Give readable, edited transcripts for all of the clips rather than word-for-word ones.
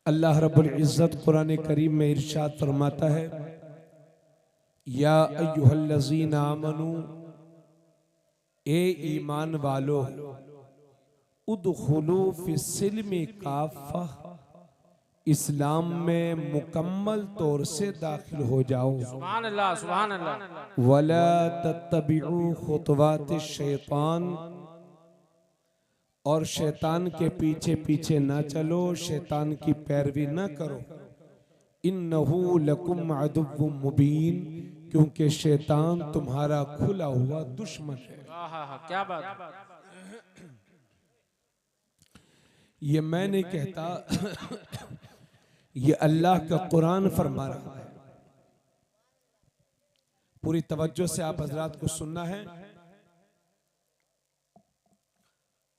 अल्लाह रब्बुल इज़्ज़त कुरान करीम में इरशाद फरमाता है, या अय्युहल्लज़ीना आमनू, ए ईमान वालो, उदखुलू फिस्सिल्मि काफ़ा, इस्लाम में मुकम्मल तौर से दाखिल हो जाओ। सुभान अल्लाह, सुभान अल्लाह। वला तत्तबिउ खुतवाति शैतान, और शैतान के पीछे पीछे ना चलो, शैतान की पैरवी ना करो। इन्नहु लकुम अदुव्वुम मुबीन, क्योंकि शैतान तुम्हारा खुला हुआ दुश्मन है। क्या बात। ये मैं नहीं कहता, ये अल्लाह का कुरान फरमा रहा है। पूरी तवज्जो से आप हजरात को सुनना है।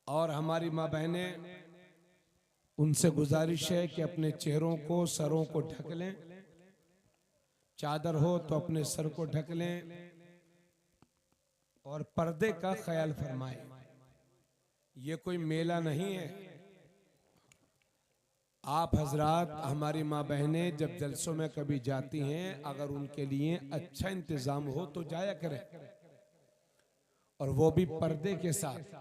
और हमारी माँ बहनें, उनसे गुजारिश है कि अपने चेहरों को, सरों को ढक लें। चादर हो तो अपने सर को ढक लें और पर्दे का ख्याल फरमाएं। ये कोई मेला नहीं है। आप हजरात, हमारी माँ बहनें जब जलसों में कभी जाती हैं, अगर उनके लिए अच्छा इंतजाम हो तो जाया करें, और वो भी पर्दे के साथ।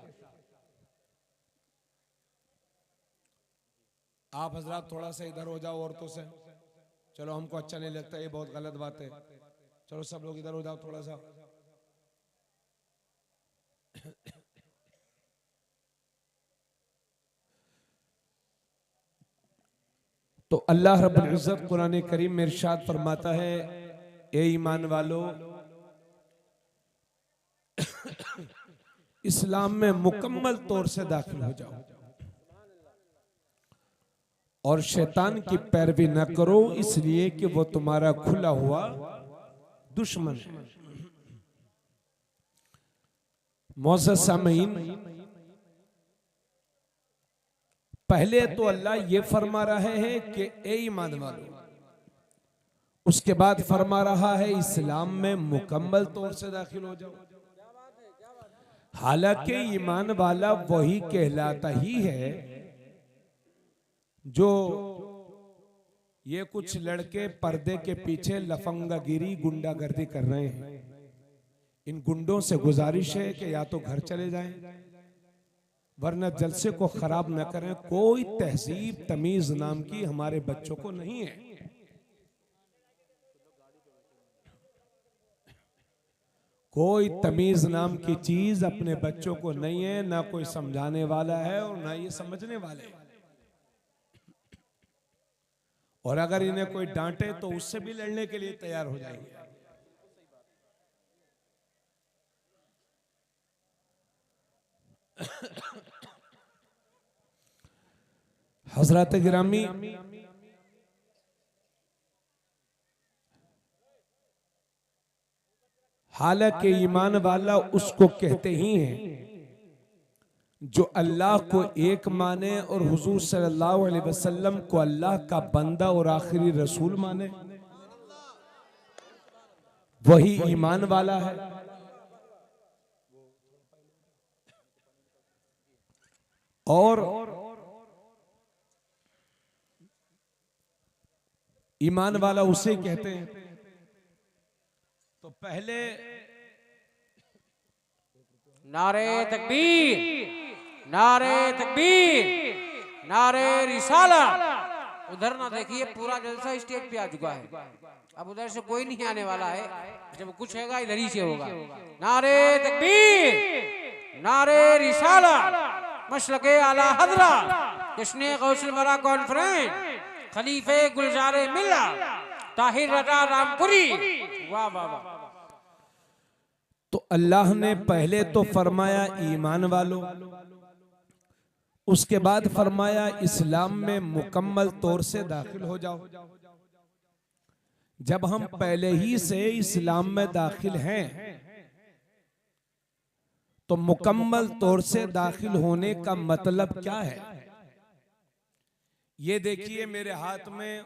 आप हजरात थोड़ा सा इधर हो जाओ औरतों से। चलो, हमको अच्छा नहीं लगता, ये बहुत गलत बात है। चलो सब लोग इधर हो जाओ थोड़ा सा। तो अल्लाह रब्बुल इज़्ज़त कुरान करीम में इरशाद फरमाता है, ए ईमान वालो, इस्लाम में मुकम्मल तौर से दाखिल हो जाओ और शैतान की पैरवी न करो, इसलिए कि वो तुम्हारा खुला हुआ दुश्मन है। मौज़ज़ सामीन, पहले तो अल्लाह ये फरमा रहा है कि ए ईमान वालो, उसके बाद फरमा रहा है इस्लाम में मुकम्मल तौर से दाखिल हो जाओ। हालांकि ईमान वाला वही कहलाता ही है जो ये कुछ लड़के पर्दे के पीछे लफंगागिरी, गुंडागर्दी कर रहे हैं। इन गुंडों से गुजारिश है कि या तो घर चले जाएं, वरना जलसे को खराब न करें। कोई तहजीब तमीज नाम की हमारे बच्चों को नहीं है। कोई तमीज नाम की चीज अपने बच्चों को नहीं है, ना कोई समझाने वाला है और ना ये समझने वाले। और अगर इन्हें कोई डांटे तो उससे भी लड़ने के लिए तैयार हो जाएंगे। हजरत गिरामी, हालांकि ईमान वाला उसको कहते ही हैं जो अल्लाह को एक माने और हुजूर सल्लल्लाहु अलैहि वसल्लम को अल्लाह का बंदा और आखिरी रसूल माने, वही ईमान वाला है। और ईमान वाला उसे कहते हैं। तो पहले नारे तकबीर, नारे तकबीर, नारे रिसाला। उधर ना देखिए, पूरा जलसा स्टेज पे आ चुका है। अब उधर से कोई नहीं आने वाला है। जब कुछ होगा इधर ही से होगा। नारे तकबीर, नारे रिसाला, मशलके आला हजरा, जश्ने गौसल वरा कॉन्फ्रेंस, खलीफे गुलजारे मिल्ला, ताहिर रजा रामपुरी। वाह वाह वाह। तो अल्लाह ने पहले तो फरमाया ईमान वालों, उसके बाद फरमाया इस्लाम में मुकम्मल तौर से दाखिल हो जाओ। जब हम पहले ही से इस्लाम में दाखिल हैं तो मुकम्मल तौर से दाखिल होने का मतलब क्या है? ये देखिए, मेरे हाथ में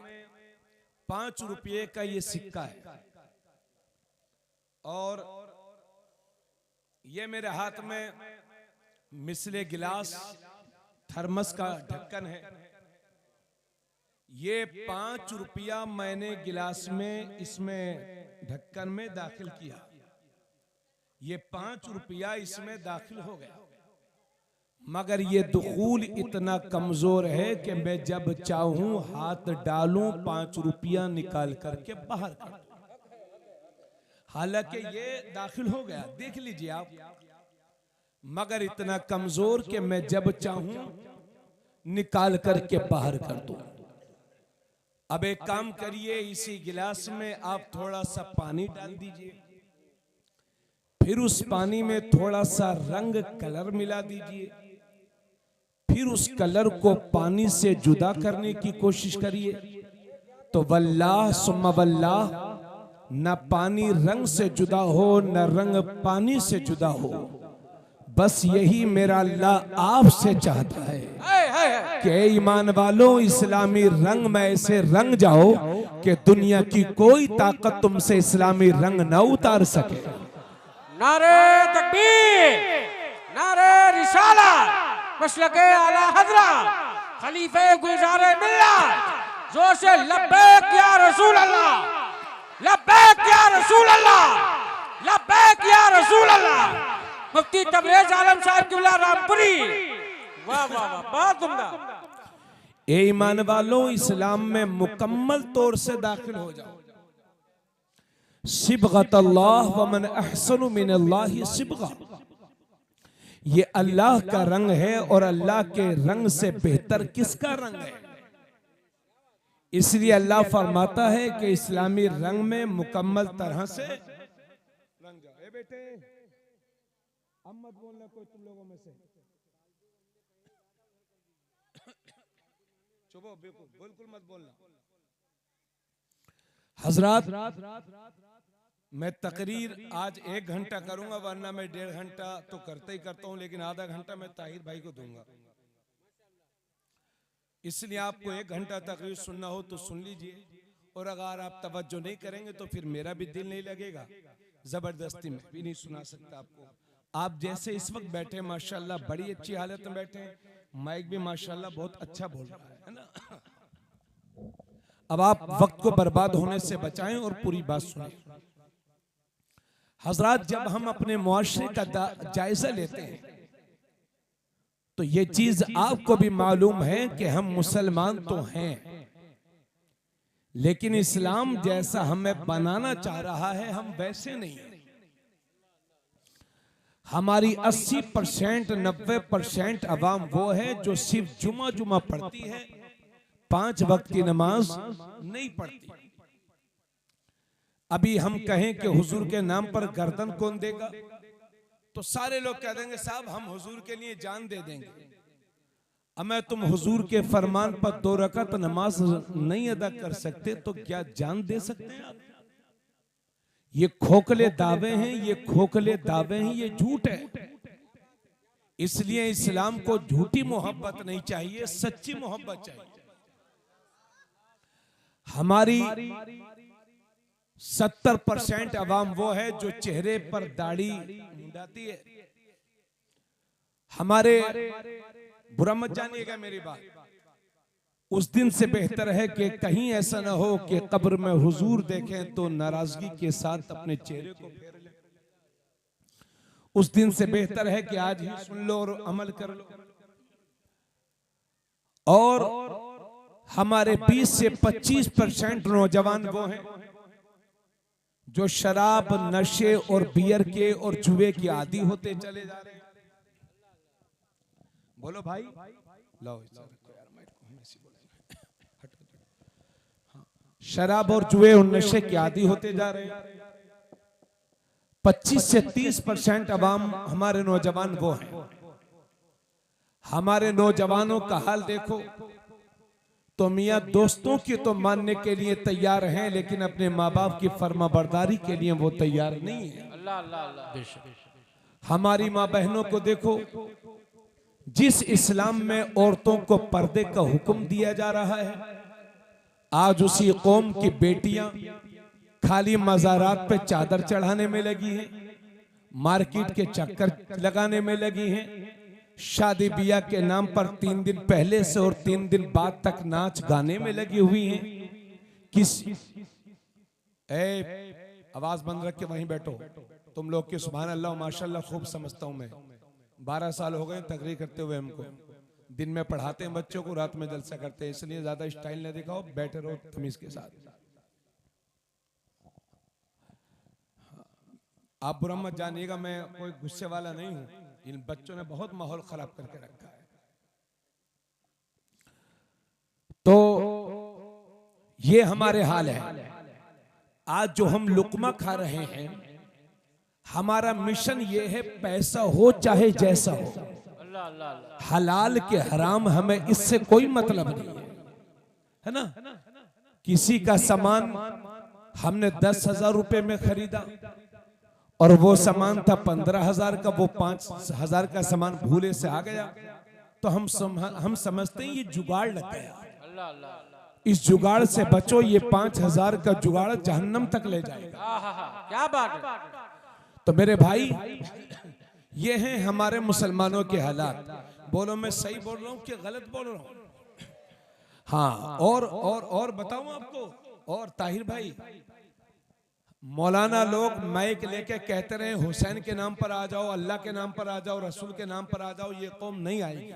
5 रुपये का ये सिक्का है और ये मेरे हाथ में मिसले गिलास थर्मस का ढक्कन है। ये 5 रुपया मैंने गिलास में इसमें ढक्कन में दाखिल किया, ये 5 रुपया इसमें दाखिल हो गया, मगर ये दुखूल इतना कमजोर है कि मैं जब चाहूं हाथ डालूं 5 रुपया निकाल करके बाहर कर दूं। हालांकि ये दाखिल हो गया, देख लीजिए आप, मगर इतना कमजोर कि मैं जब चाहूं निकाल करके बाहर कर दूं। अब एक काम करिए, इसी गिलास में आप थोड़ा सा पानी डाल दीजिए, फिर उस पानी में थोड़ा सा रंग कलर मिला दीजिए, फिर उस कलर को पानी से जुदा करने की कोशिश करिए, तो वल्लाह सुम्मा वल्लाह, न पानी रंग से जुदा हो न रंग पानी से जुदा हो। बस यही मेरा अल्लाह आपसे चाहता है कि ईमान वालों, इस्लामी रंग में ऐसे रंग जाओ कि दुनिया की कोई ताकत तुमसे इस्लामी रंग न उतार सके। नारे तकबीर, नारे रिसालत, मसलके आला हज़रत, खलीफे गुलजारे मिल्लत, जोर से लब्बैक या रसूल अल्लाह, लब्बैक या रसूल अल्लाह, लब्बैक या रसूल अल्लाह। मुफ्ती तबरेज आलम साहब किबला रामपुरी, वाह वाह वाह, बहुत उम्दा। ए ईमान वालों, इस्लाम में मुकम्मल तौर से दाखिल हो जाओ। सिबगत अल्लाह व मन अहसनु मिनल्लाहि सिबगा, ये अल्लाह का रंग है और अल्लाह के रंग से बेहतर किसका रंग है। इसलिए अल्लाह फरमाता है कि इस्लामी रंग में मुकम्मल तरह से रंग जाओ। ए बेटे, अब मत बोलना कोई तुम लोगों में से, चुप हो, बिल्कुल बिल्कुल मत बोलना। हजरात, मैं तकरीर आज 1 घंटा करूंगा, वरना मैं 1.5 घंटा तो करता ही करता हूं, लेकिन आधा घंटा मैं ताहिर भाई को दूंगा। इसलिए आपको 1 घंटा तकरीर सुनना हो तो सुन लीजिए, और अगर आप तवज्जो नहीं करेंगे तो फिर मेरा भी दिल नहीं लगेगा, जबरदस्ती में भी नहीं सुना सकता आपको। आप जैसे इस वक्त बैठे माशाल्लाह बड़ी अच्छी हालत में बैठे, माइक भी माशाल्लाह बहुत अच्छा बोल रहा है ना। अब आप वक्त को बर्बाद होने से बचाएं और पूरी बात सुनें। हजरात, जब हम अपने मुआशरे का जायजा लेते हैं तो ये चीज आपको भी मालूम है कि हम मुसलमान तो हैं, लेकिन इस्लाम जैसा हमें बनाना चाह रहा है हम वैसे नहीं हैं। हमारी 80% 90% अवाम वो है जो सिर्फ जुमा पढ़ती है, 5 वक्त की नमाज नहीं पढ़ती। अभी हम कहें कि हुजूर के नाम पर गर्दन कौन देगा, तो सारे लोग कह देंगे साहब हम हुजूर के लिए जान दे देंगे। अब मैं तुम हुजूर के फरमान पर 2 रकात नमाज नहीं अदा कर सकते तो क्या जान दे सकते हैं आप? ये खोखले दावे हैं, ये खोखले दावे हैं, ये झूठ है। इसलिए इस्लाम को झूठी मोहब्बत नहीं चाहिए, सच्ची मोहब्बत चाहिए। हमारी 70% अवाम वो है जो चेहरे पर दाढ़ी मुंडाती है। हमारे, बुरा मत जानिएगा मेरी बात, उस दिन से बेहतर है कि कहीं ऐसा ना हो कि कब्र में हुजूर देखें तो नाराजगी के साथ अपने चेहरे को फेर लें। उस दिन से बेहतर है कि आज ही सुन लो और अमल कर लो। और हमारे 20 से 25% नौजवान वो हैं जो शराब, नशे और बियर के और जुए के आदी होते चले जा रहे हैं। बोलो भाई, लो शराब और जुए और नशे के आदी होते जा रहे हैं। 25 से 30% अवाम हमारे नौजवान वो हैं। हमारे नौजवानों का हाल देखो तो मियाँ दोस्तों की तो मानने के लिए तैयार हैं, लेकिन अपने माँ बाप की फर्माबरदारी के लिए वो तैयार नहीं है। अल्लाह अल्लाह अल्लाह। हमारी माँ बहनों को देखो, जिस इस्लाम में औरतों को पर्दे का हुक्म दिया जा रहा है, आज उसी कौम की बेटियां खाली मज़ारात पे चादर चढ़ाने में लगी हैं, मार्केट के चक्कर लगाने में लगी हैं, शादी ब्याह के नाम पर 3 दिन पहले से और 3 दिन बाद तक नाच गाने में लगी हुई हैं। किस आवाज बंद रख के वहीं बैठो। तुम लोग के सुभान अल्लाह माशाल्लाह खूब समझता हूं मैं। 12 साल हो गए तकरीर करते हुए हमको। दिन में पढ़ाते हैं बच्चों को, रात में जलसा करते हैं, इसलिए ज्यादा स्टाइल न दिखाओ, बैठे रहो तमीज के साथ। आप बुरा मत जानिएगा, मैं कोई गुस्से वाला नहीं हूं। इन बच्चों ने बहुत माहौल खराब करके रखा है। तो ये हमारे हाल है। आज जो हम लुकमा खा रहे हैं, हमारा मिशन ये है पैसा हो चाहे जैसा हो, हलाल के हराम हमें इससे कोई मतलब नहीं है ना। किसी का सामान हमने 10,000 रुपए में खरीदा और वो सामान था 15,000 का, वो 5,000 का सामान भूले से आ गया, तो हम समझते हैं ये जुगाड़ लग गया। इस जुगाड़ से बचो, ये 5,000 का जुगाड़ जहन्नम तक ले जाएगा। क्या बात है। तो मेरे भाई, ये हैं हमारे मुसलमानों के हालात। बोलो मैं सही बोल रहा हूं कि गलत बोल रहा हूं? हाँ, और बताऊं आपको, और ताहिर भाई, मौलाना लोग माइक लेके कहते रहे हुसैन के नाम पर आ जाओ, अल्लाह के नाम पर आ जाओ, रसूल के नाम पर आ जाओ, ये कौम नहीं आएगी।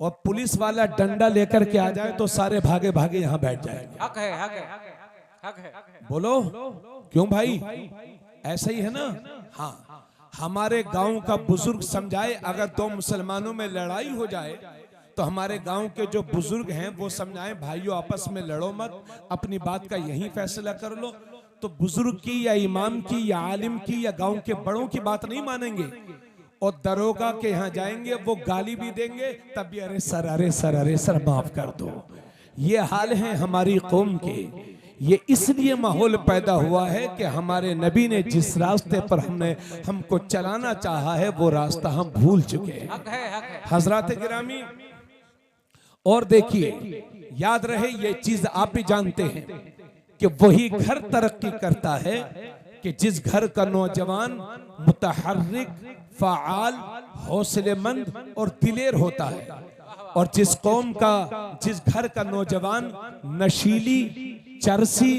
और पुलिस वाला डंडा लेकर के आ जाए तो सारे भागे भागे यहाँ बैठ जाएंगे। हक है, हक है, हक है। बोलो क्यों भाई, ऐसा ही है ना। हाँ, हमारे गांव का बुजुर्ग समझाए, अगर 2 मुसलमानों में लड़ाई हो जाए तो हमारे गांव के जो बुजुर्ग हैं वो समझाएं, भाइयों आपस में लड़ो मत, अपनी बात का यही फैसला कर लो। तो बुजुर्ग की या इमाम की या आलिम की या गांव के बड़ों की बात नहीं मानेंगे और दरोगा के यहाँ जाएंगे, वो गाली भी देंगे, तब भी अरे सर माफ कर दो। ये हाल है हमारी कौम के। ये इसलिए माहौल पैदा हुआ है कि हमारे नबी ने जिस रास्ते पर हमको चलाना चाहा है वो रास्ता हम भूल चुके हैं। हजरात गिरामी, और देखिए, याद रहे ये चीज आप भी जानते हैं कि वही घर तरक्की करता है कि जिस घर का नौजवान मुतहर्रिक, फ़आल, हौसलेमंद और दिलेर होता है। और जिस कौम का, जिस घर का नौजवान नशीली, चरसी,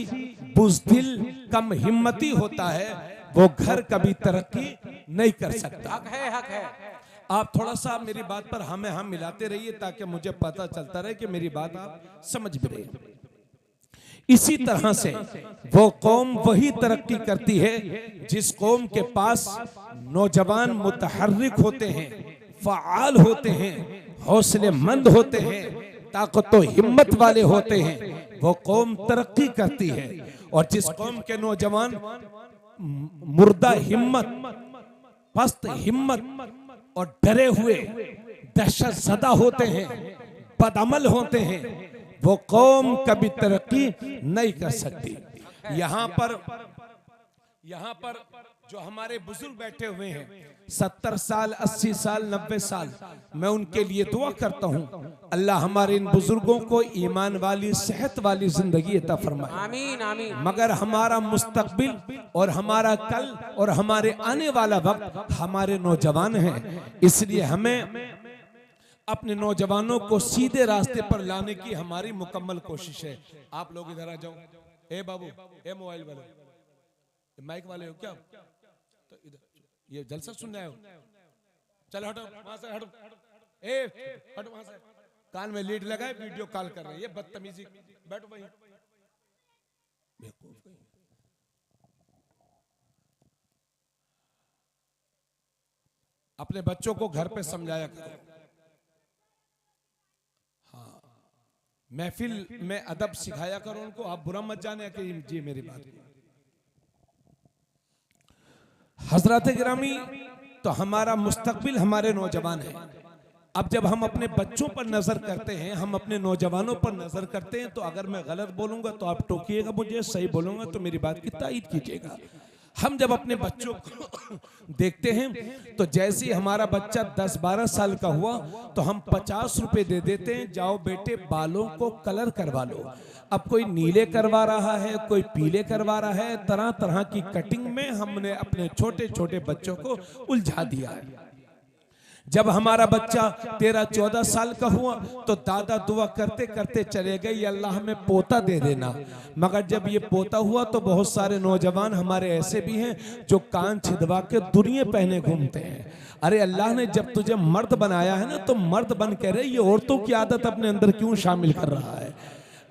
बुज़दिल, कम हिम्मती होता है, वो घर कभी तरक्की नहीं कर सकता। हक है, हक है। आप थोड़ा सा मेरी बात पर हम मिलाते रहिए ताकि मुझे पता चलता रहे कि मेरी बात आप समझ भी रहे। इसी तरह से वो कौम वही तरक्की करती है जिस कौम के पास नौजवान मुतहर्रिक होते हैं, फ़आल होते हैं, हौसलेमंद होते हैं, ताकत व हिम्मत वाले होते हैं, वो कौम तरक्की करती है। और जिस कौम के नौजवान मुर्दा हिम्मत, पस्त हिम्मत और डरे हुए, दहशत ज़दा होते हैं, बदअमल होते हैं, वो कौम कभी तरक्की नहीं कर सकती। यहाँ पर जो हमारे बुजुर्ग बैठे हुए हैं, 70 साल, 80 साल, 90 साल, मैं उनके लिए दुआ करता हूँ, अल्लाह हमारे इन बुजुर्गों को ईमान वाली, सेहत वाली जिंदगी अता फरमाए। आमीन, आमीन। मगर हमारा मुस्तकबिल और हमारा कल और हमारे आने वाला वक्त हमारे नौजवान हैं, इसलिए हमें अपने नौजवानों को सीधे रास्ते पर लाने की हमारी मुकम्मल कोशिश है। आप लोग इधर आ जाओ। ए बाबू, ए मोबाइल वाले, माइक वाले हो क्या? तो इधर, ये जलसा सुनने आए हो? चलो हटो वहां से, हटो, हटो वहां से। कान में लीड लगाए, वीडियो कॉल कर रहे हैं, ये बदतमीजी। बैठो वहीं। अपने बच्चों को घर पे समझाया करो। हाँ, महफिल में अदब सिखाया करो उनको। आप बुरा मत जाने कि जी मेरी बात। हजरत गिरामी, तो हमारा मुस्तकबिल हमारे नौजवान है। अब जब हम अपने बच्चों पर नजर करते हैं, हम अपने नौजवानों पर नजर करते हैं, तो अगर मैं गलत बोलूंगा तो आप टोकिएगा मुझे, सही बोलूंगा तो मेरी बात की तायीद कीजिएगा। हम जब अपने बच्चों को देखते हैं तो जैसे ही हमारा बच्चा 10-12 साल का हुआ तो हम 50 रुपए दे देते हैं, जाओ बेटे बालों को कलर करवा लो। अब कोई नीले करवा रहा है, कोई पीले करवा रहा है, तरह तरह की कटिंग में हमने अपने छोटे छोटे बच्चों को उलझा दिया है। जब हमारा बच्चा 13-14 साल का हुआ तो दादा दुआ करते करते चले गए, ये अल्लाह हमें पोता दे देना। मगर जब ये पोता हुआ तो बहुत सारे नौजवान हमारे ऐसे भी हैं जो कान छिदवा के दुनिया पहने घूमते हैं। अरे अल्लाह ने जब तुझे मर्द बनाया है ना तो मर्द बन के रहे, ये औरतों की आदत अपने अंदर क्यों शामिल कर रहा है?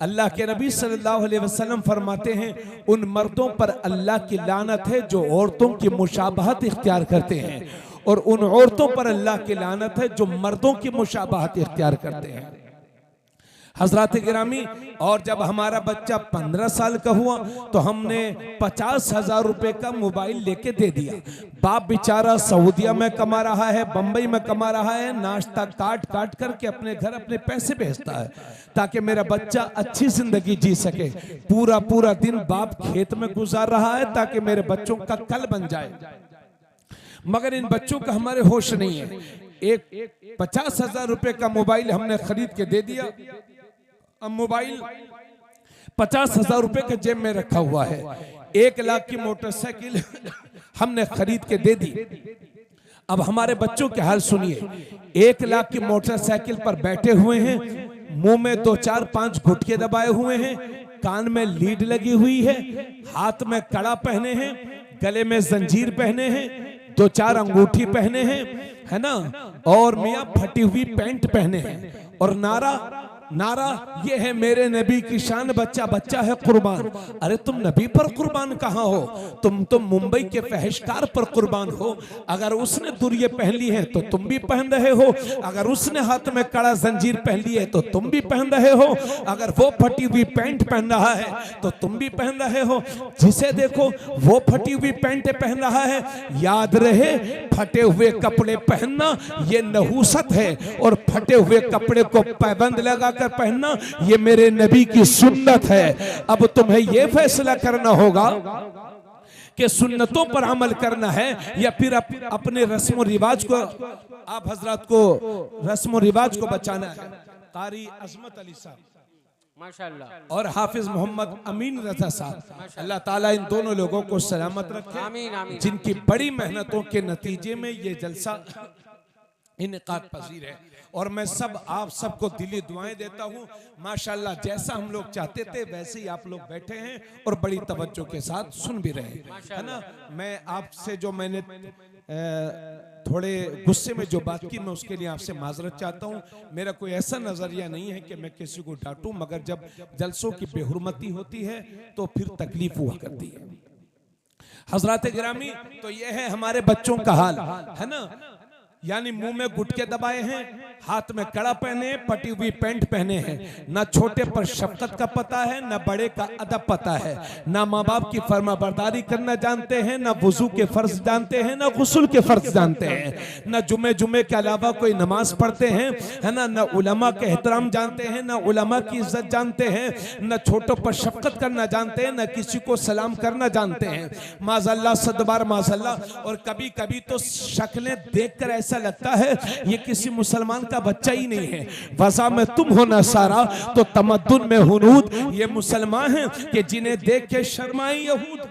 अल्लाह के नबी सल्लल्लाहु अलैहि वसल्लम फरमाते हैं उन मर्दों पर अल्लाह की लानत है जो औरतों की मुशाबहत इख्तियार करते हैं, और उन औरतों पर अल्लाह की लानत है जो मर्दों की मुशाबहत इख्तियार करते हैं। हजरात गिरामी, और जब हमारा बच्चा 15 साल का हुआ तो हमने 50,000 रुपए का मोबाइल लेके दे दिया। बाप बेचारा सऊदिया में कमा रहा है, बंबई में कमा रहा है, नाश्ता काट काट करके अपने घर अपने पैसे भेजता है ताकि मेरा बच्चा अच्छी जिंदगी जी सके। पूरा पूरा दिन बाप खेत में गुजार रहा है ताकि मेरे बच्चों का कल बन जाए, मगर इन बच्चों का हमारे होश नहीं है। एक 50,000 रुपए का मोबाइल हमने खरीद के दे दिया। अब मोबाइल 50,000 रुपए के जेब में रखा हुआ है। 1 लाख की मोटरसाइकिल हमने खरीद के दे दी। अब हमारे बच्चों के हाल सुनिए, 1 लाख की मोटरसाइकिल पर बैठे हुए हैं, मुंह में 2-4-5 गुटके दबाए हुए हैं, कान में लीड लगी हुई है, हाथ में कड़ा पहने हैं, गले में जंजीर पहने हैं, 2-4 अंगूठी पहने हैं, है ना, और मियां फटी हुई पैंट पहने हैं, और नारा ये है मेरे नबी की शान, बच्चा बच्चा है कुर्बान। अरे तुम नबी पर कुर्बान कहाँ हो? तुम तो मुंबई के फहशकार पर कुर्बान हो। अगर उसने दुर्ये पहन ली है तो तुम भी पहन रहे हो, अगर उसने हाथ में कड़ा जंजीर पहन ली है तो तुम भी पहन रहे हो, अगर वो फटी हुई पैंट पहन रहा है तो तुम भी पहन रहे हो। जिसे देखो वो फटी हुई पैंट पहन रहा है। याद रहे, फटे हुए कपड़े पहनना ये नहूसत है, और फटे हुए कपड़े को पाबंद लगा पहनना ये मेरे नबी की सुन्नत है। अब तुम्हें यह फैसला करना होगा कि सुन्नतों पर अमल करना है या फिर अपने रस्म रिवाज को, आप हजरात को रस्म रिवाज को बचाना है। कारी अजमत अली साहब माशाअल्लाह और हाफिज मोहम्मद अमीन रजा साहब, अल्लाह ताला इन दोनों लोगों को सलामत रखे, आमीन आमीन, जिनकी बड़ी मेहनतों के नतीजे में ये जलसा इनेकाद पजीर है। और मैं आप सबको दिली दुआएं देता हूँ। माशाल्लाह, जैसा हम लोग चाहते थे वैसे ही आप लोग बैठे हैं और बड़ी तवज्जो के साथ सुन भी रहे हैं, है ना। मैं आपसे जो मैंने थोड़े गुस्से में जो बात की, मैं उसके लिए आपसे माजरत चाहता हूँ। मेरा कोई ऐसा नजरिया नहीं है कि मैं किसी को डांटूं, मगर जब जलसों की बेहुरमती होती है तो फिर तकलीफ हुआ करती है। हजरात गिरामी, तो ये है हमारे बच्चों का हाल, है ना। यानी मुंह में गुटके दबाए हैं, हाथ में कड़ा पहने हैं, पटी हुई पैंट पहने हैं। ना छोटे पर शफकत का पता है, ना बड़े का अदब पता है, ना माँ बाप की फरमाबरदारी करना जानते हैं, ना वुजू के फर्ज जानते हैं, ना गुस्ल के फर्ज जानते हैं, ना जुमे के अलावा कोई नमाज पढ़ते हैं, है ना, ना उलमा के एहतराम जानते हैं, ना उलमा की इज्जत जानते हैं, ना छोटों पर शफकत करना जानते हैं, ना किसी को सलाम करना जानते हैं। माज़अल्लाह, सदबार माज़अल्लाह। और कभी कभी तो शक्लें देखकर ऐसा लगता है ये किसी मुसलमान का बच्चा ही नहीं है। वज़ा में तुम हो नसारा तो तमद्दुन में हुनूद, ये मुसलमान हैं कि जिन्हें देख के शर्माए यहूद।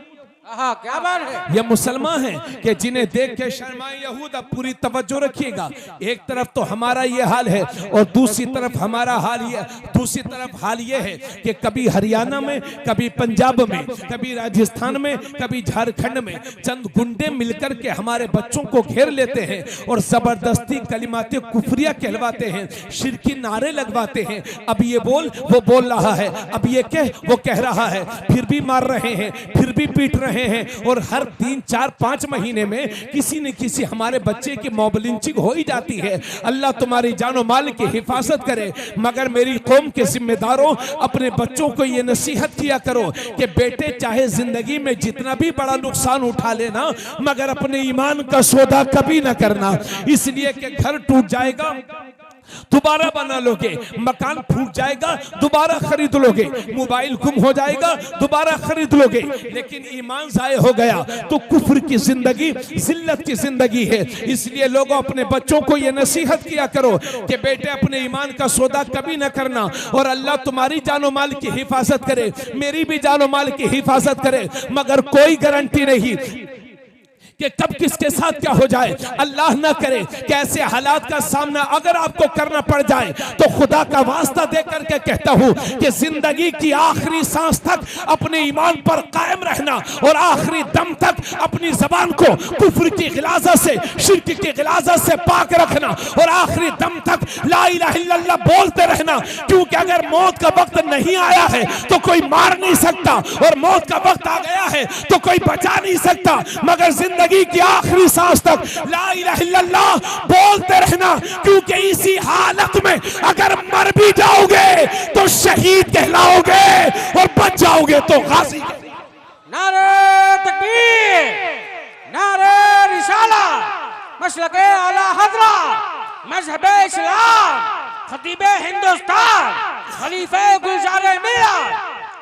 क्या बात है। ये मुसलमान हैं कि जिन्हें देख के शर्माए यहूद। अब पूरी तवज्जो रखिएगा, एक तरफ तो हमारा ये हाल है और दूसरी तरफ हमारा हाल ये है कि कभी हरियाणा में, कभी पंजाब में, कभी राजस्थान में, कभी झारखंड में चंद गुंडे मिलकर के हमारे बच्चों को घेर लेते हैं और जबरदस्ती कलिमाते कुफरिया कहलवाते हैं, शिरकी नारे लगवाते हैं। अब ये बोल, वो बोल रहा है, अब ये कह, वो कह रहा है, फिर भी मार रहे हैं, फिर भी पीट रहे हैं, और हर 3, 4, 5 महीने में किसी न किसी हमारे बच्चे की मॉब लिंचिंग हो ही जाती है। अल्लाह तुम्हारी जानो माल की हिफाजत करे। मगर मेरी कौम के जिम्मेदारों, अपने बच्चों को ये नसीहत किया करो कि बेटे चाहे जिंदगी में जितना भी बड़ा नुकसान उठा लेना, मगर अपने ईमान का सौदा कभी ना करना। इसलिए कि घर टूट जाएगा, दोबारा बना लोगे, मकान फूट जाएगा, दोबारा खरीद लोगे, मोबाइल गुम हो जाएगा, दोबारा खरीद लोगे, लेकिन ईमान ज़ाये हो गया तो कुफ्र की जिंदगी, जिल्लत की जिंदगी है। इसलिए लोगों, अपने बच्चों को यह नसीहत किया करो कि बेटे अपने ईमान का सौदा कभी न करना, और अल्लाह तुम्हारी जानो माल की हिफाजत करे, मेरी भी जानो माल की हिफाजत करे। मगर कोई गारंटी नहीं कि कब किसके साथ क्या हो जाए। अल्लाह ना करे कि ऐसे हालात का सामना अगर आपको करना पड़ जाए तो खुदा का वास्ता दे करके कहता हूं कि जिंदगी की आखिरी सांस तक अपने ईमान पर कायम रहना और आखिरी दम तक अपनी जबान को कुफ्र की गिलाजत से, शिर्क की गिलाजत से पाक रखना और आखिरी दम तक ला इलाहा इल्लल्लाह बोलते रहना, क्योंकि अगर मौत का वक्त नहीं आया है तो कोई मार नहीं सकता और मौत का वक्त आ गया है तो कोई बचा नहीं सकता, मगर जिंदगी की आखिरी सांस तक ला इलाहा इल्लल्लाह बोलते रहना, क्योंकि इसी हालत में अगर मर भी जाओगे तो शहीद कहलाओगे और बच जाओगे तो गाजी। नारे तकबीर, नारे रिसाला, मसलके आला हज़रा, मज़हबे इस्लाम, खतीबे हिंदुस्तान, खलीफे गुलजारे मिल्लत,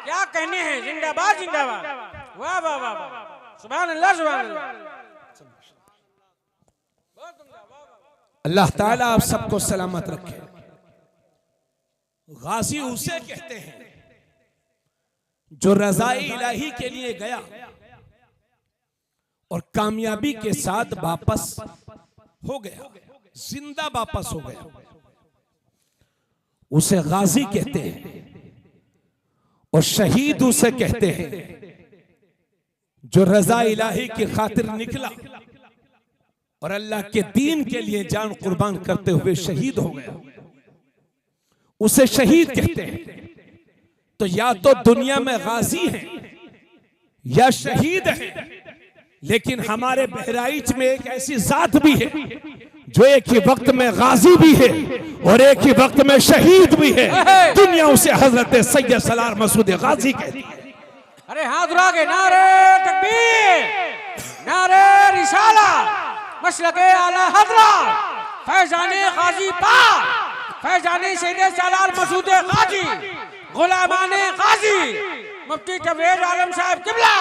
क्या कहने हैं। जिंदाबाद जिंदाबाद, वाह वाह वाह वाह, सुभान अल्लाह सुभान अल्लाह। अल्लाह ताला आप सबको सलामत रखे। गाजी उसे कहते हैं जो रज़ाए इलाही के लिए गया और कामयाबी के साथ वापस हो गया, जिंदा वापस हो गया, उसे गाजी कहते हैं। और शहीद उसे कहते हैं जो रज़ाए इलाही की खातिर निकला और अल्लाह के दीन के लिए जान कुर्बान करते हुए शहीद हो गया, उसे शहीद कहते हैं। तो या तो दुनिया में गाजी है या शहीद है, लेकिन हमारे बहराइच में एक ऐसी जात भी है जो एक ही वक्त में गाजी भी है और एक ही वक्त में शहीद भी है। दुनिया उसे हजरत सैयद सलार मसूद गाजी कहती है। अरे हाथ उठा के नारे तकबीर, नारे रिसाला, मसलके आला हज़रा, फैजाने गाजी पाक, फैजाने सैयद सलार मसूद गाजी, गुलामाने गाजी, मुफ्ती तबरेज आलम साहब किबला,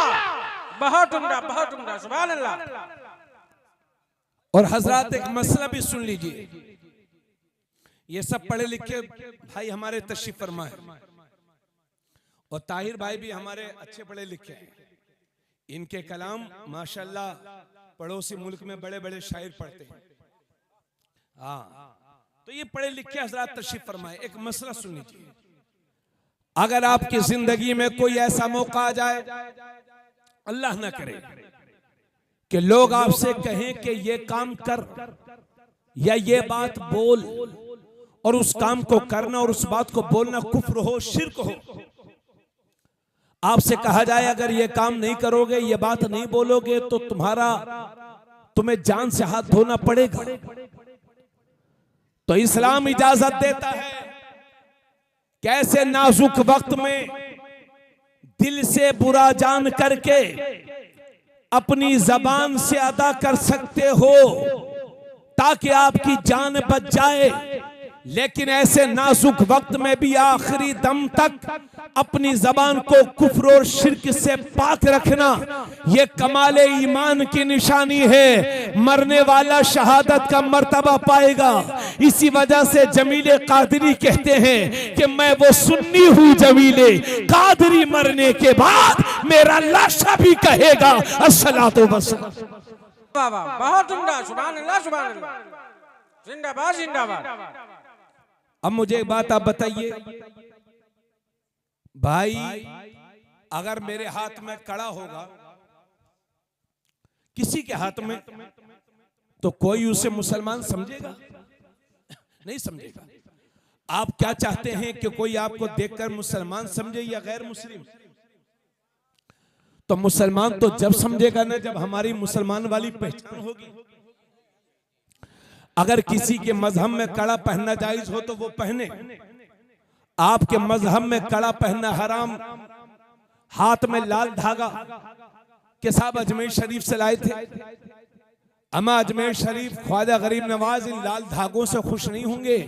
बहुत उम्दा सुभान अल्लाह। और हजरात एक मसला भी सुन लीजिए, ये सब पढ़े लिखे भाई हमारे तशरीफ फरमा है और ताहिर भाई भी हमारे अच्छे पढ़े लिखे हैं। इनके कलाम माशाल्लाह पड़ोसी मुल्क में बड़े बड़े शायर पढ़ते हैं। हाँ, तो ये पढ़े लिखे हजरात तशरीफ फरमाए। एक मसला सुन लीजिए, अगर आपकी जिंदगी में कोई ऐसा मौका आ जाए, अल्लाह ना करे, कि लोग आपसे कहें कि ये काम कर या ये बात बोल, और उस काम को करना और उस बात को बोलना कुफ्र हो, शिर्क हो, आपसे कहा जाए अगर ये काम नहीं करोगे, ये बात नहीं बोलोगे तो तुम्हें जान से हाथ धोना पड़ेगा, तो इस्लाम इजाजत देता है कैसे नाजुक वक्त में दिल से बुरा जान करके अपनी जबान से अदा कर सकते हो ताकि आपकी जान बच जाए, लेकिन ऐसे नाजुक वक्त में भी आखिरी दम तक अपनी जबान को कुफ्र और शिर्क से पाक रखना, ये कमाले ईमान की निशानी है। मरने वाला शहादत का मर्तबा पाएगा। इसी वजह से जमीले कादरी कहते हैं कि मैं वो सुन्नी हूँ जमीले कादरी, मरने के बाद मेरा लाशा भी कहेगा अस्सलातु वस्सलाम। बहुत उम्दा, सुभान अल्लाह सुभान अल्लाह, जिंदाबाद जिंदाबाद। अब मुझे एक बात आप बताइए भाई, अगर मेरे हाथ में कड़ा होगा, किसी के हाथ में, तो कोई उसे मुसलमान समझेगा? नहीं समझेगा। आप क्या चाहते हैं कि कोई आपको देखकर मुसलमान समझे या गैर मुस्लिम? तो मुसलमान तो जब समझेगा ना जब हमारी मुसलमान वाली पहचान होगी। अगर किसी के मजहब में कड़ा पहनना जायज हो तो वो पहने। आपके मजहब में कड़ा पहनना हराम, हाथ में लाल धागा के साहब अजमेर शरीफ से लाए थे। अमा अजमेर शरीफ ख्वाजा गरीब नवाज इन लाल धागों से खुश नहीं होंगे।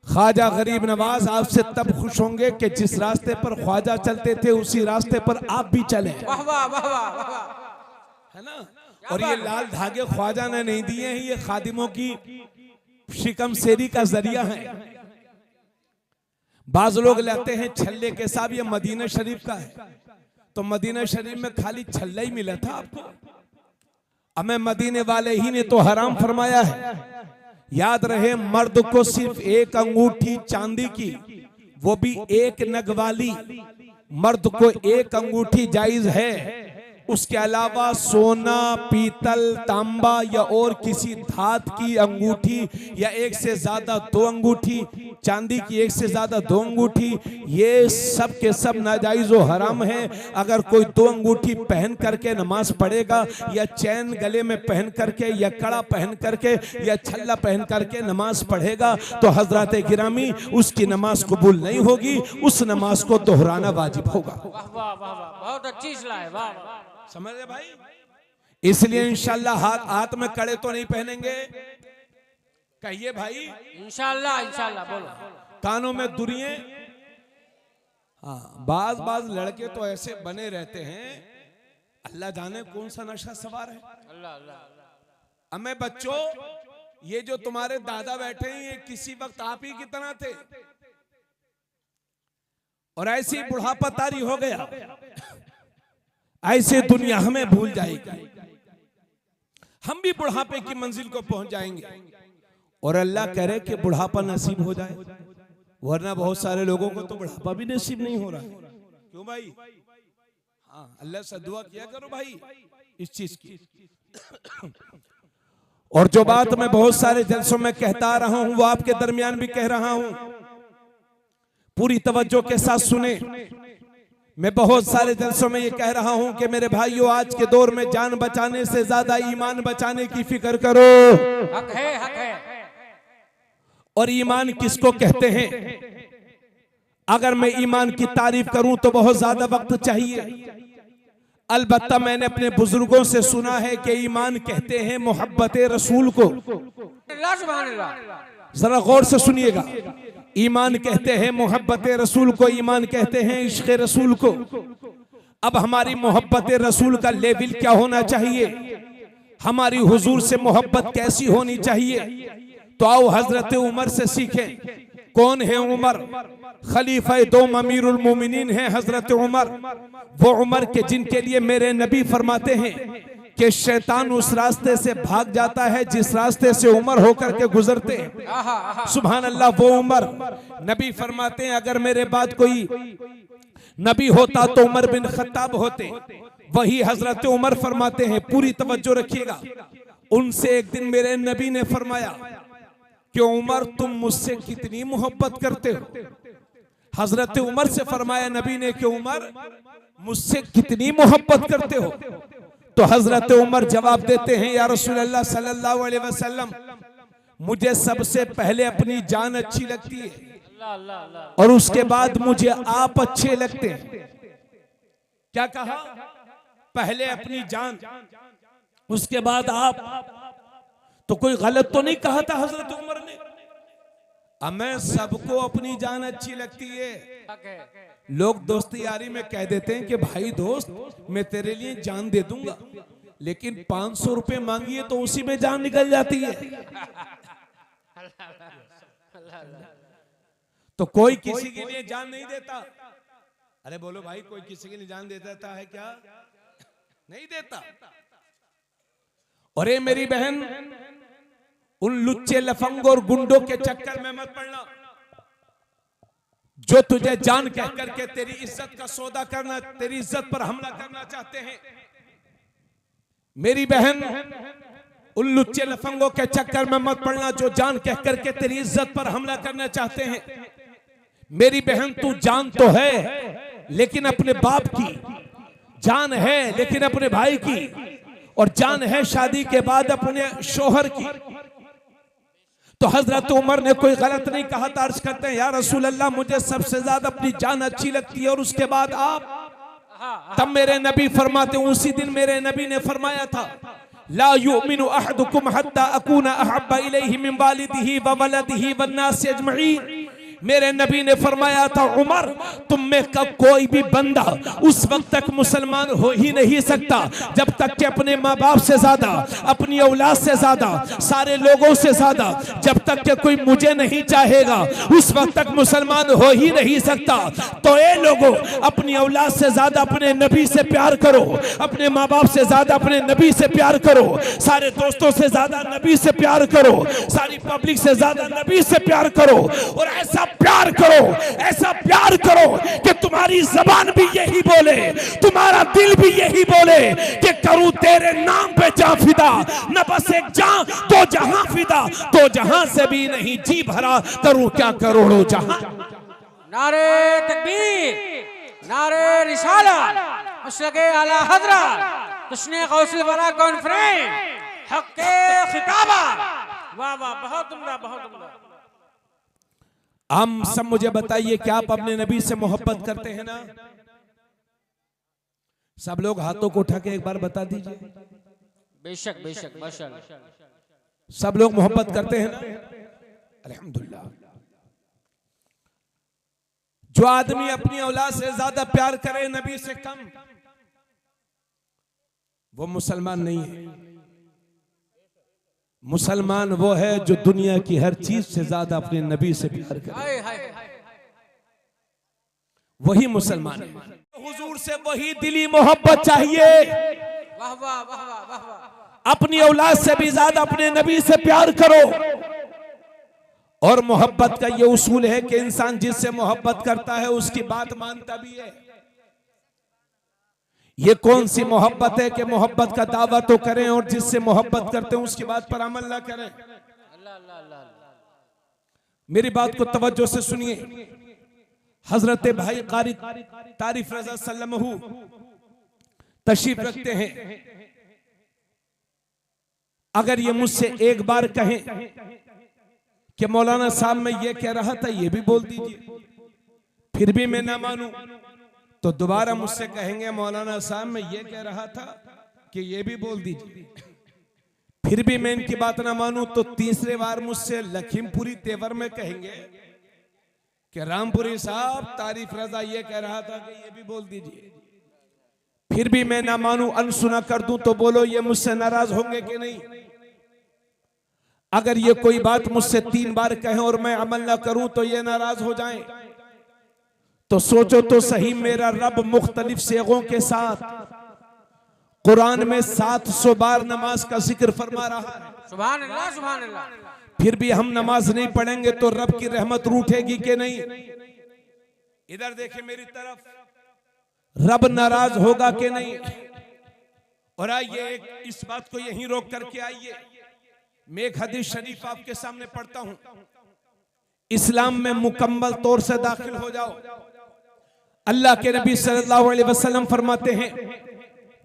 ख्वाजा गरीब नवाज आपसे तब खुश होंगे कि जिस रास्ते पर ख्वाजा चलते थे उसी रास्ते पर आप भी चले। वाह वाह वाह वाह, है ना? और ये लाल धागे ख्वाजा ने नहीं दिए हैं, ये खादिमों की शिकम सेरी का जरिया है। बाज लोग लेते हैं छल्ले के साथ, ये मदीना शरीफ का है, तो मदीना शरीफ में खाली छल्ला ही मिला था आपको। हमें मदीने वाले ही ने तो हराम फरमाया है। याद रहे, मर्द को सिर्फ एक अंगूठी चांदी की, वो भी एक नग वाली, मर्द को एक अंगूठी जायज है। उसके अलावा सोना, पीतल, तांबा या और किसी धात की अंगूठी या एक से ज्यादा दो अंगूठी, चांदी की एक से ज्यादा दो अंगूठी, ये सब के सब नाजायज और हराम है। अगर कोई दो अंगूठी पहन करके नमाज पढ़ेगा या चैन गले में पहन करके या कड़ा पहन करके या छल्ला पहन करके नमाज पढ़ेगा तो हजरत गिरामी उसकी नमाज कबूल नहीं होगी, उस नमाज को दोहराना वाजिब होगा। वाह वाह वाह वाह, बहुत अच्छी सलाह है, वाह वाह। समझ रहे भाई? इसलिए इंशाल्लाह हाथ में कड़े तो नहीं पहनेंगे, कहिए भाई इंशाल्लाह इंशाल्लाह बोलो। कानों में दुरिये, हाँ बाज लड़के तो ऐसे बने रहते हैं, अल्लाह जाने कौन सा नशा सवार है। अल्लाह अल्लाह। हमें बच्चों, ये जो तुम्हारे दादा बैठे हैं ये किसी वक्त आप ही की तरह थे और ऐसे ही बुढ़ापा तारी हो गया, ऐसे दुनिया हमें भूल जाएगी, हम भी बुढ़ापे की मंजिल को पहुंच जाएंगे और अल्लाह करे कि बुढ़ापा नसीब हो जाए, वरना बहुत सारे लोगों को तो बुढ़ापा भी नसीब नहीं हो रहा है। क्यों भाई? हाँ, अल्लाह से दुआ किया करो भाई इस चीज की। और जो बात मैं बहुत सारे जलसों में कहता रहा हूं वो आपके दरमियान भी कह रहा हूं, पूरी तवज्जो के साथ सुने। मैं बहुत सारे जलसों में ये कह रहा हूं कि मेरे भाइयों, आज के दौर में जान बचाने से ज्यादा ईमान बचाने की फिक्र करो। हक है, हक है। और ईमान किसको कहते हैं? अगर मैं ईमान की तारीफ करूं तो बहुत ज्यादा वक्त चाहिए। अलबत्ता मैंने अपने बुजुर्गों से सुना है कि ईमान कहते हैं मोहब्बत रसूल को। जरा गौर से सुनिएगा, ईमान कहते हैं मोहब्बत रसूल को, ईमान कहते हैं इश्क रसूल को। अब हमारी मोहब्बत रसूल का लेवल क्या होना चाहिए, हमारी हुजूर से मोहब्बत कैसी होनी चाहिए? तो आओ हजरत उमर से सीखें। कौन है उमर? खलीफा दो अमीरुल मोमिनीन है हजरत उमर। वो उमर के जिनके लिए मेरे नबी फरमाते हैं कि शैतान उस रास्ते से भाग जाता है जिस रास्ते से उमर होकर के गुजरते हैं। सुभान अल्लाह। वो उमर, नबी फरमाते हैं अगर मेरे बाद कोई नबी होता तो उमर बिन खत्ताब होते। वही हजरत उमर फरमाते हैं, पूरी तवज्जो रखिएगा। उनसे एक दिन मेरे नबी ने फरमाया कि उमर तुम मुझसे कितनी मोहब्बत करते हो? हजरत उमर से फरमाया नबी ने कि उमर मुझसे कितनी मोहब्बत करते हो? तो हजरत उमर जवाब देते हैं, या रसूल अल्लाह सल्लल्लाहु अलैहि वसल्लम, मुझे सबसे पहले अपनी जान अच्छी लगती है और उसके बाद मुझे आप अच्छे लगते हैं। क्या कहा? पहले अपनी जान, उसके बाद आप। तो कोई गलत तो नहीं कहा था हजरत उमर ने? हमें सबको अपनी जान अच्छी लगती है। लोग दोस्ती यारी में कह देते हैं कि भाई दोस्त मैं तेरे लिए जान दे दूंगा, लेकिन 500 रुपए मांगिए तो उसी में जान निकल जाती है। तो कोई किसी के लिए जान नहीं देता। अरे बोलो भाई, कोई किसी के लिए जान दे देता है क्या? नहीं देता। और ये मेरी बहन, उन लुच्चे लफंग और गुंडों के चक्कर में मत पड़ना जो तुझे जान कह करके तेरी इज्जत का सौदा करना, तेरी इज्जत पर हमला करना चाहते हैं। मेरी बहन, उन लुच्चे लफंगों के चक्कर में मत पड़ना जो जान कह करके तेरी इज्जत पर हमला करना चाहते हैं। मेरी बहन, तू जान तो है लेकिन अपने बाप की, जान है लेकिन अपने भाई की, और जान है शादी के बाद अपने शोहर की। तो हजरत उमर ने कोई गलत नहीं कहा था। अर्ज करते हैं, या रसूल अल्लाह मुझे सबसे ज्यादा अपनी जान अच्छी लगती है और उसके बाद आप। तब मेरे नबी फरमाते, उसी दिन मेरे नबी ने फरमाया था, ला युमिनु अहदुकुम हत्ता अकूना अहब्बा इलैहि मिन वालिदिही व वलदिही वन्नास अजमईन। मेरे नबी ने फरमाया था, उमर तुम में कब कोई भी बंदा उस वक्त तक मुसलमान हो ही नहीं सकता जब तक कि अपने माँ बाप से ज्यादा, अपनी औलाद से ज्यादा, सारे लोगों से ज्यादा जब तक कि कोई मुझे नहीं चाहेगा उस वक्त तक मुसलमान हो ही नहीं सकता। तो ये लोगों, अपनी औलाद से ज्यादा अपने नबी से प्यार करो, अपने माँ बाप से ज्यादा अपने नबी से प्यार करो, सारे दोस्तों से ज्यादा नबी से प्यार करो, सारी पब्लिक से ज्यादा नबी से प्यार करो। और ऐसा प्यार करो, ऐसा प्यार करो कि तुम्हारी जबान भी यही बोले, तुम्हारा दिल भी यही बोले कि करूं तेरे नाम पे जान फिदा, न बस एक जान तो जहां फिदा, तो जहां से भी नहीं जी भरा, करूं क्या करोड़ों जहां। नारे तकबीर, नारे रिसालत, मशरक़े आला हज़रत, तशने गौसुल वरा कॉन्फ्रेंस, हक़्क़े खिताबा। वाह वाह, बहुत उम्दा, बहुत उम्दा। हम सब मुझे बताइए कि आप अपने नबी से मोहब्बत करते हैं ना? सब लोग हाथों को उठा के एक बार बता दीजिए। बेशक बेशक, माशाअल्लाह। सब लोग मोहब्बत करते हैं ना? अल्हम्दुलिल्लाह। जो आदमी अपनी औलाद से ज्यादा प्यार करे नबी से कम, वो मुसलमान नहीं है। मुसलमान वो है जो दुनिया की हर चीज से ज्यादा अपने नबी से प्यार करे, वही मुसलमान है। हुजूर से वही दिली मोहब्बत चाहिए। वाह वाह वाह वाह वाह। अपनी औलाद से भी ज्यादा अपने नबी से प्यार करो। और मोहब्बत का ये उसूल है कि इंसान जिससे मोहब्बत करता है उसकी बात मानता भी है। ये कौन सी मोहब्बत है कि मोहब्बत का दावा तो करें और जिससे मोहब्बत करते हैं उसकी बात पर अमल ना करें। मेरी बात को तवज्जो से सुनिए। हजरत भाई कारी तारिफ रज़ा सल्लमहू तशरीफ रखते हैं। अगर ये मुझसे एक बार कहें कि मौलाना साहब मैं ये कह रहा था ये भी बोल दीजिए, फिर भी मैं ना मानूं, तो दोबारा मुझसे कहेंगे मौलाना साहब मैं ये कह रहा था कि ये भी बोल दीजिए, फिर भी मैं इनकी बात ना मानूं, तो तीसरे बार मुझसे लखीमपुरी तेवर में कहेंगे कि रामपुरी साहब तारिफ रजा ये कह रहा था कि ये भी बोल दीजिए, फिर भी मैं ना मानूं, अनसुना कर दूं, तो बोलो ये मुझसे नाराज होंगे कि नहीं? अगर ये कोई बात मुझसे 3 बार कहें और मैं अमल ना करूं तो ये नाराज हो जाएं। तो सोचो तो सही, मेरा रब मुख्तलिफ सेगों के साथ कुरान में 700 बार नमाज का जिक्र फरमा रहा है। सुभान अल्लाह, सुभान अल्लाह। फिर भी हम नमाज नहीं पढ़ेंगे तो रब की रहमत रूठेगी कि नहीं? इधर देखें मेरी तरफ, रब नाराज होगा कि नहीं? और आइए इस बात को यहीं रोक करके आइए, मैं एक हदीस शरीफ आपके सामने पढ़ता हूं। इस्लाम में मुकम्मल तौर से दाखिल हो जाओ। अल्लाह के नबी सल्लल्लाहु अलैहि वसल्लम फरमाते हैं,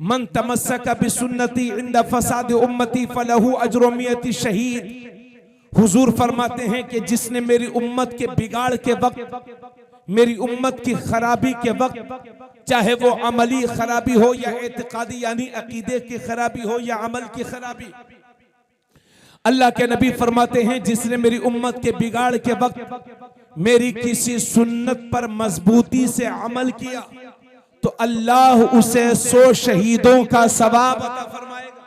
मन तमस्सका बिसुन्नती इंदा फसाद उम्मती फलहू अजरु मियति शहीद। हुजूर फरमाते हैं कि जिसने मेरी उम्मत के बिगाड़ के वक्त, मेरी उम्मत की खराबी के वक्त, चाहे वो अमली खराबी हो या एतिकादी यानी अकीदे की खराबी हो या अमल की खराबी, अल्लाह के नबी फरमाते हैं जिसने मेरी उम्मत के बिगाड़ के वक्त मेरी किसी सुन्नत पर मजबूती से अमल किया तो अल्लाह उसे 100 शहीदों का सवाब अता फरमाएगा।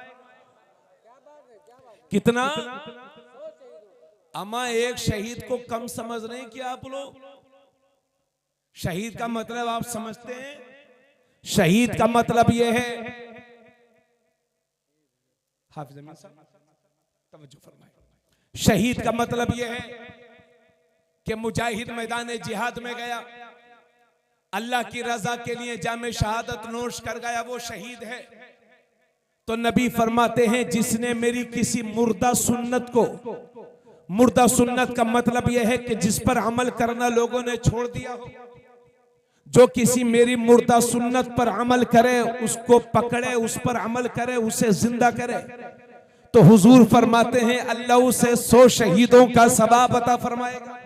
कितना? अमा एक शहीद को कम समझ रहे हैं क्या आप लोग? शहीद का मतलब आप समझते हैं? शहीद का मतलब यह है, हाफिज अमीन साहब तवज्जो फरमाएं, शहीद का मतलब यह है कि मुजाहिद मैदान जिहाद में गया, अल्लाह की रजा के लिए जामे शहादत नोश कर गया, वो शहीद है। तो नबी फरमाते हैं जिसने मेरी किसी मुर्दा सुन्नत को, मुर्दा सुन्नत का मतलब यह है कि जिस पर अमल करना लोगों ने छोड़ दिया हो, जो किसी मेरी मुर्दा सुन्नत पर अमल करे, उसको पकड़े, उस पर अमल करे, उसे जिंदा करे, तो हुजूर फरमाते हैं अल्लाह उसे 100 शहीदों का सवाब अता फरमाएगा।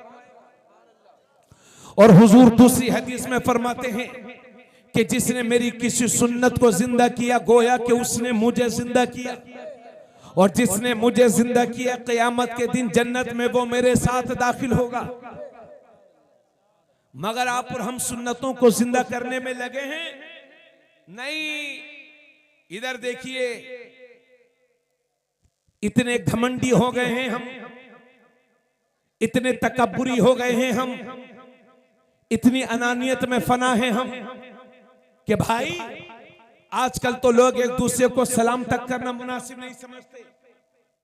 और हुजूर दूसरी हदीस में फरमाते हैं कि जिसने मेरी किसी सुन्नत को जिंदा किया गोया कि उसने मुझे जिंदा किया, और जिसने मुझे जिंदा किया क़यामत के दिन जन्नत में वो मेरे साथ दाखिल होगा। मगर आप और हम सुन्नतों को जिंदा करने में लगे हैं। नहीं, इधर देखिए, इतने घमंडी हो गए हैं हम, इतने तकब्बुरी हो गए हैं हम, इतनी अनानियत में फना हैं हम कि भाई आजकल तो लोग एक दूसरे को सलाम तक करना मुनासिब नहीं समझते।